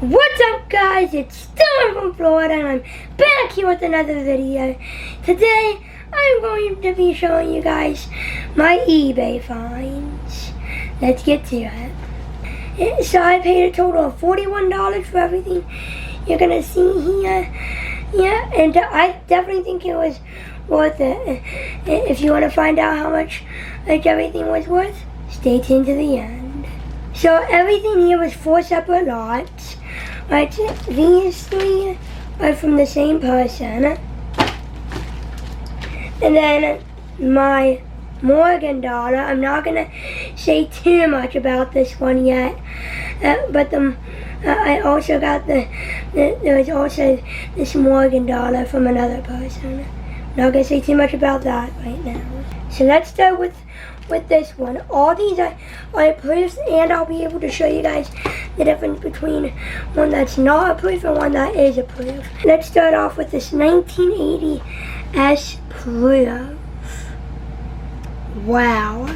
What's up, guys? It's Storm from Florida and I'm back here with another video. Today I'm going to be showing you guys my eBay finds. Let's get to it. So I paid a total of $41 for everything you're gonna see here. Yeah, and I definitely think it was worth it. If you want to find out how much everything was worth, stay tuned to the end. So everything here was 4 separate lots. Right, these 3 are from the same person. And then my Morgan dollar, I'm not going to say too much about this one yet. But I also got there was also this Morgan dollar from another person. Not going to say too much about that right now. So let's start with this one. All these are proofs, and I'll be able to show you guys the difference between one that's not a proof and one that is a proof. Let's start off with this 1980 S proof. Wow.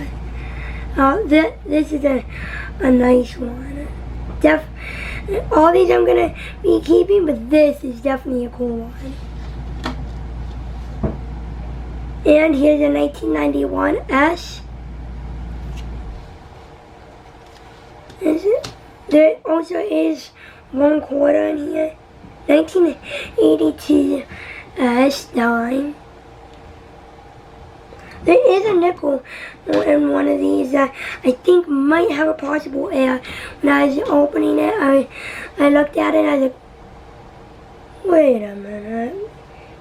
This is a nice one. All these I'm going to be keeping, but this is definitely a cool one. And here's a 1991 S. There also is 1/4 in here. 1982 S dime. There is a nickel in one of these that I think might have a possible error. When I was opening it, I looked at it and I was like, wait a minute.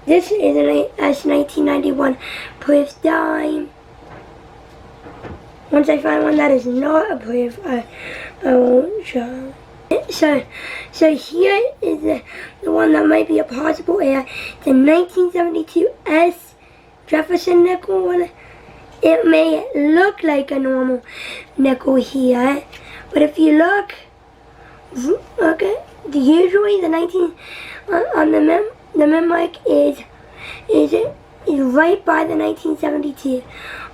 This is an S1991 proof dime. Once I find one that is not a proof, I won't show. So here is the one that might be a possible error. The 1972 S Jefferson nickel one. It may look like a normal nickel here, but if you look, okay, usually the 19 on the mem mark is right by the 1972.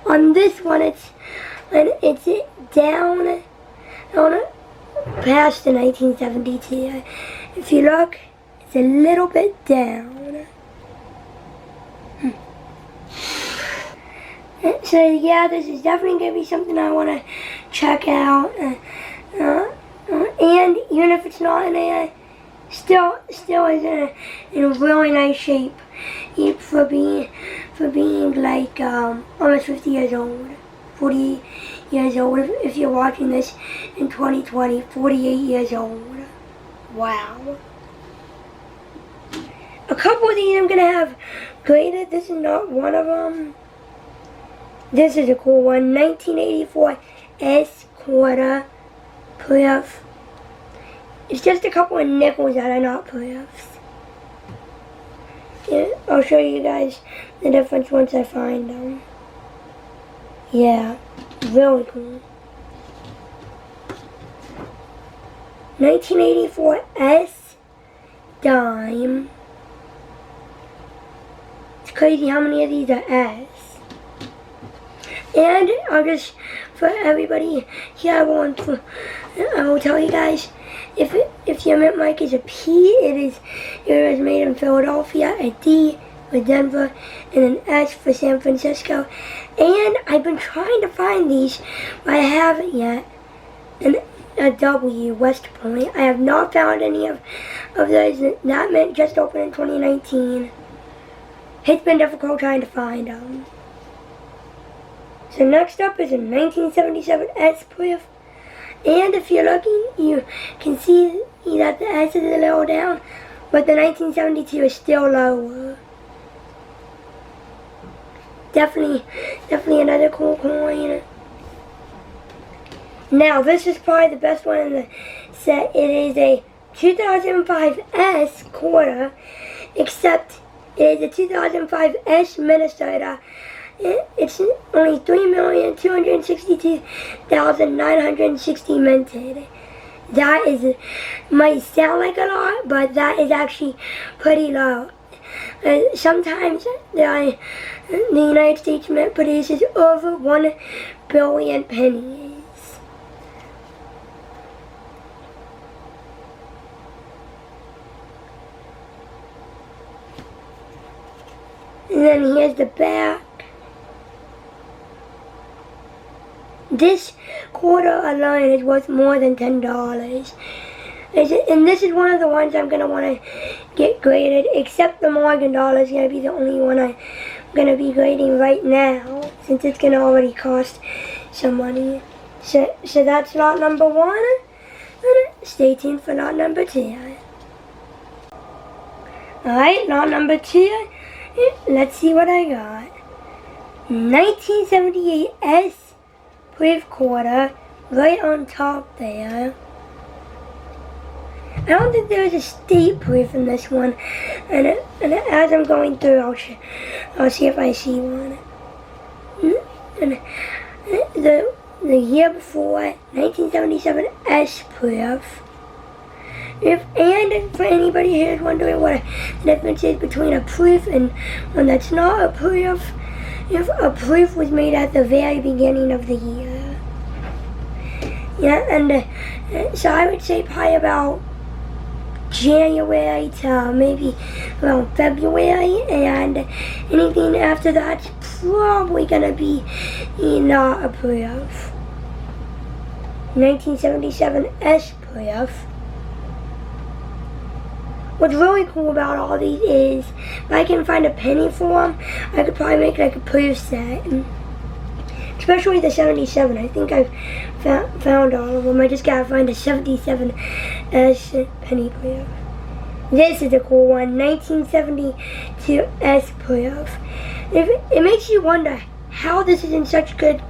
On this one, it's down past the 1972. If you look, it's a little bit down. So yeah, this is definitely going to be something I want to check out. And even if it's not in a, still is in a really nice shape for being like almost 50 years old, 40 years old. If you're watching this in 2020, 48 years old. Wow. A couple of these I'm gonna have graded. This is not one of them. This is a cool one. 1984 S quarter proof. It's just a couple of nickels that are not proofs. Yeah, I'll show you guys the difference once I find them. Yeah, really cool. 1984 S dime. It's crazy how many of these are S. And I'll just, for everybody here, I will tell you guys, if your mint mark is a P, it was made in Philadelphia, a D for Denver, and an S for San Francisco. And I've been trying to find these, but I haven't yet. And a W, West Point. I have not found any of those. That mint just opened in 2019. It's been difficult trying to find them. So next up is a 1977 S proof. And if you're looking, you can see that the S is a little down, but the 1972 is still lower. Definitely another cool coin. Now this is probably the best one in the set. It is a 2005 S quarter, except it is a 2005 S Minnesota. It's only 3,262,960 minted. That might sound like a lot, but that is actually pretty low. Sometimes the United States Mint produces over 1 billion pennies. And then here's the back. This quarter alone is worth more than $10. And this is one of the ones I'm going to want to get graded, except the Morgan dollar is going to be the only one I'm going to be grading right now, since it's going to already cost some money. So that's lot number 1. And stay tuned for lot number 2. Alright, lot number 2. Let's see what I got. 1978 S proof quarter, right on top there. I don't think there is a state proof in this one, and as I'm going through, I'll see if I see one. And the year before, 1977 S proof. And for anybody who's wondering what the difference is between a proof and one that's not a proof, if a proof was made at the very beginning of the year. Yeah, and so I would say probably about January to maybe around February, and anything after that's probably gonna be not a proof. 1977 S proof. What's really cool about all these is if I can find a penny for them, I could probably make like a proof set. Especially the 77. I think I've found all of them. I just gotta find a 77 S penny proof. This is a cool one, 1972 S proof. It makes you wonder how this is in such good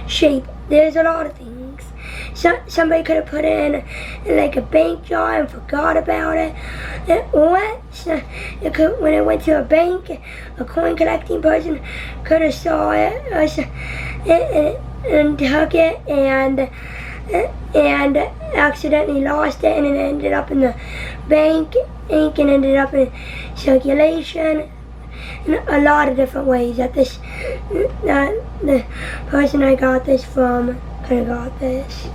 shape. There's a lot of things. Somebody could have put it in like a bank jar and forgot about it. Or when it went to a bank, a coin collecting person could have saw it and took it and accidentally lost it, and it ended up in the bank ink and ended up in circulation in a lot of different ways. That the person I got this from could have got this.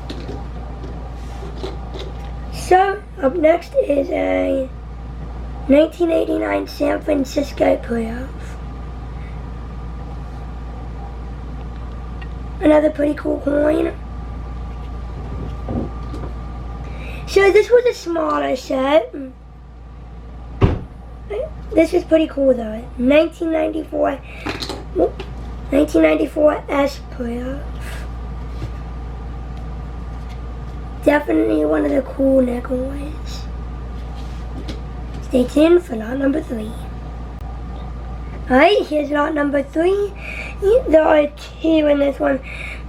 So up next is a 1989 San Francisco proof. Another pretty cool coin. So this was a smaller set. This is pretty cool though. 1994 S proof. Definitely one of the cool nickels. Stay tuned for lot number 3. Alright, here's lot number 3. There are 2 in this one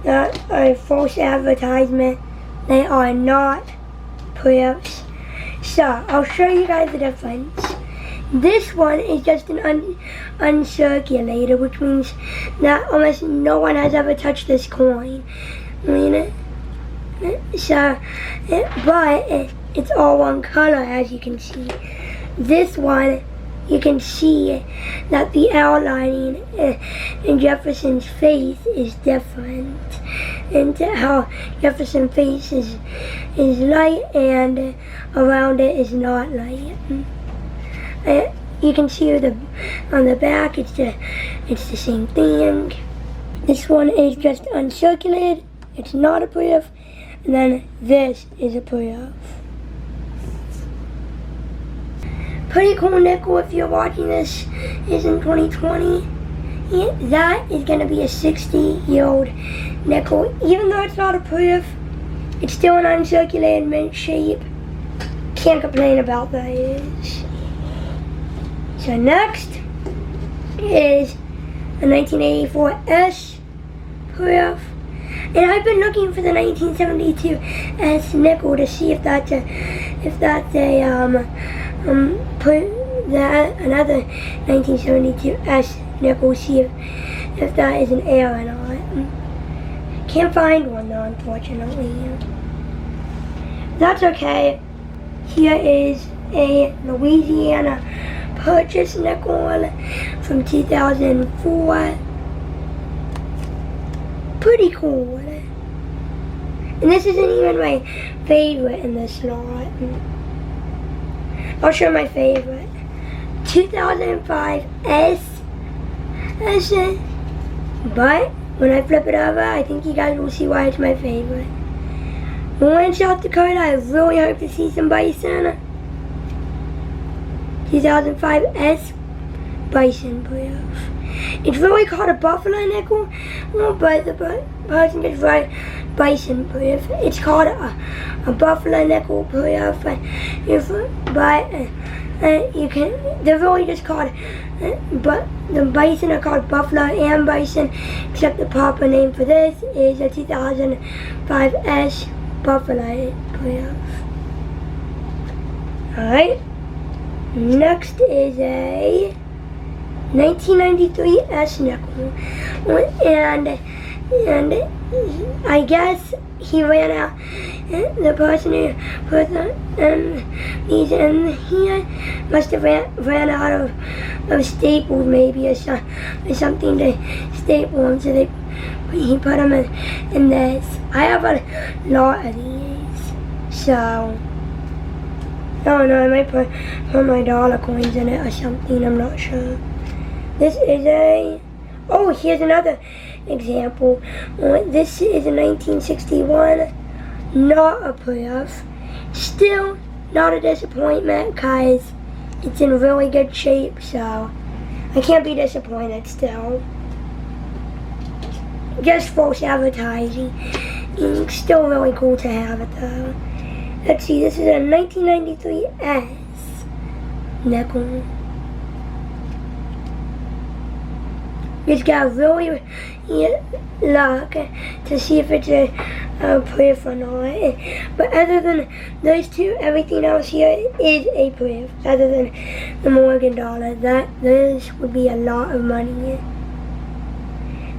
that are false advertisement. They are not proofs. So, I'll show you guys the difference. This one is just an uncirculated, which means that almost no one has ever touched this coin. So, but it's all one color, as you can see. This one, you can see that the outlining in Jefferson's face is different, and how Jefferson's face is light and around it is not light. You can see on the back it's the same thing. This one is just uncirculated. It's not a proof. And then this is a proof. Pretty cool nickel if you're watching this is in 2020. That is going to be a 60-year-old nickel. Even though it's not a proof, it's still an uncirculated mint shape. Can't complain about those. So next is a 1984 S proof. And I've been looking for the 1972 S nickel to see if that's another 1972 S nickel, see if that is an error or not. Can't find one though, unfortunately. That's okay. Here is a Louisiana Purchase nickel from 2004. Pretty cool. And this isn't even my favorite in this slot. I'll show my favorite. 2005 S That's it. But when I flip it over, I think you guys will see why it's my favorite. When in South Dakota, I really hope to see some bison. 2005 S Bison playoff. It's really called a buffalo nickel, but the person just wrote bison playoff. It's called a buffalo nickel playoff, but you can. They're really just called, but the bison are called buffalo and bison, except the proper name for this is a 2005 S Buffalo playoff. All right. Next is a 1993 S nickel, and I guess he ran out. The person who put these in here must have ran out of staples, maybe, or something to staple them. So he put them in this. I have a lot of these, so. Oh no, I might put my dollar coins in it or something, I'm not sure. This is a, oh, here's another example. This is a 1961, not a playoff. Still not a disappointment because it's in really good shape, so I can't be disappointed still. Just false advertising. It's still really cool to have it though. Let's see, this is a 1993 S nickel. Just got really luck to see if it's a playoff or not. But other than those two, everything else here is a playoff. Other than the Morgan dollar, this would be a lot of money.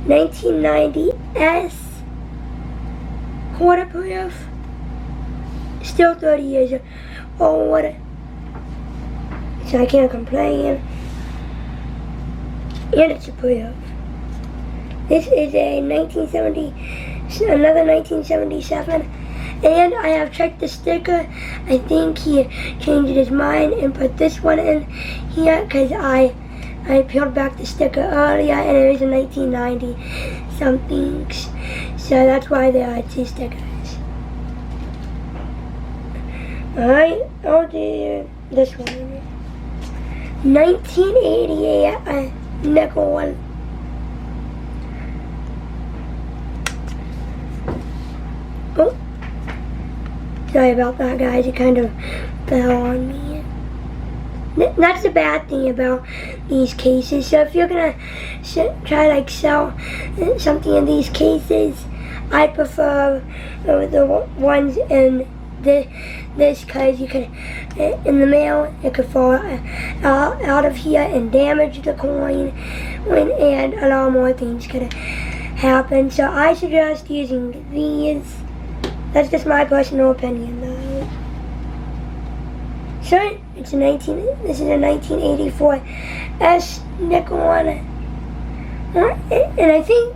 1990 S quarter playoff. Still 30 years old, so I can't complain. And it's a playoff. This is a 1970, another 1977, and I have checked the sticker. I think he changed his mind and put this one in here because I peeled back the sticker earlier and it was a 1990 something, so that's why there are two stickers. Alright, I'll do this one. 1988 nickel one. Oh, sorry about that, guys. It kind of fell on me. That's the bad thing about these cases. So if you're gonna try like sell something in these cases, I prefer the ones in this because you could, in the mail, it could fall out of here and damage the coin, and a lot more things could happen. So I suggest using these. That's just my personal opinion, though. So this is a 1984 S nickel one, and I think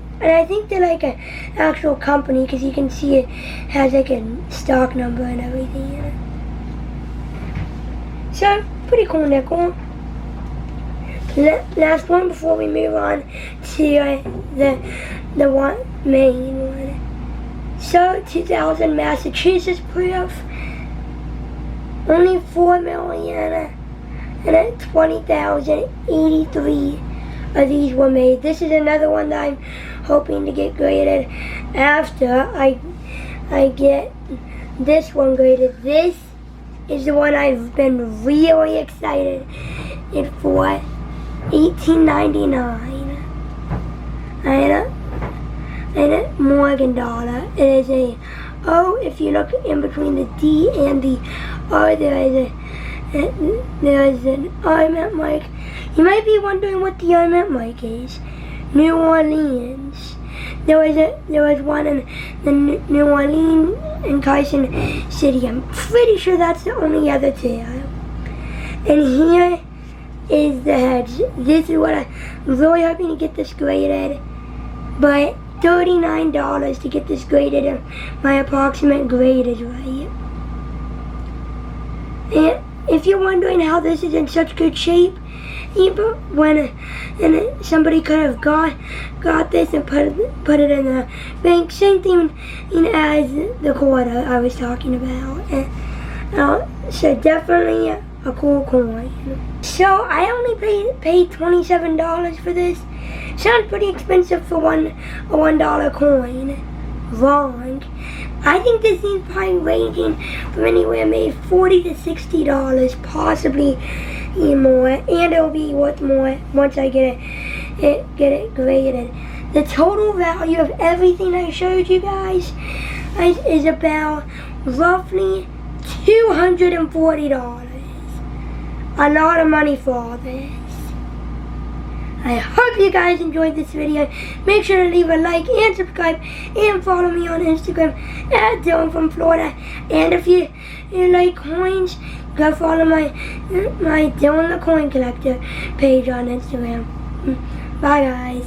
they're like an actual company because you can see it has like a stock number and everything in it. So, pretty cool nickel. Last one before we move on to the main one. So, 2000 Massachusetts playoff. Only 4,020,083 of these were made. This is another one that I'm hoping to get graded after I get this one graded. This is the one I've been really excited for. 1899. And a Morgan dollar. It is a O. If you look in between the D and the R, there is an Ornament Mike. You might be wondering what the Ornament Mike is. New Orleans. There was one in the New Orleans and Carson City. I'm pretty sure that's the only other two. And here is the heads. This is what I'm really hoping to get this graded. But $39 to get this graded, and my approximate grade is right. And if if you're wondering how this is in such good shape, when somebody could have got this and put it in the bank, same thing as the cord I was talking about. So definitely a cool coin. So I only paid $27 for this. Sounds pretty expensive for a $1 coin. Wrong. I think this is probably ranging from anywhere maybe $40 to $60, possibly even more, and it'll be worth more once I get it graded. The total value of everything I showed you guys is about roughly $240. A lot of money for all this. I hope you guys enjoyed this video. Make sure to leave a like and subscribe and follow me on Instagram at Dylan from Florida. And if you like coins, go follow my Dylan the Coin Collector page on Instagram. Bye guys.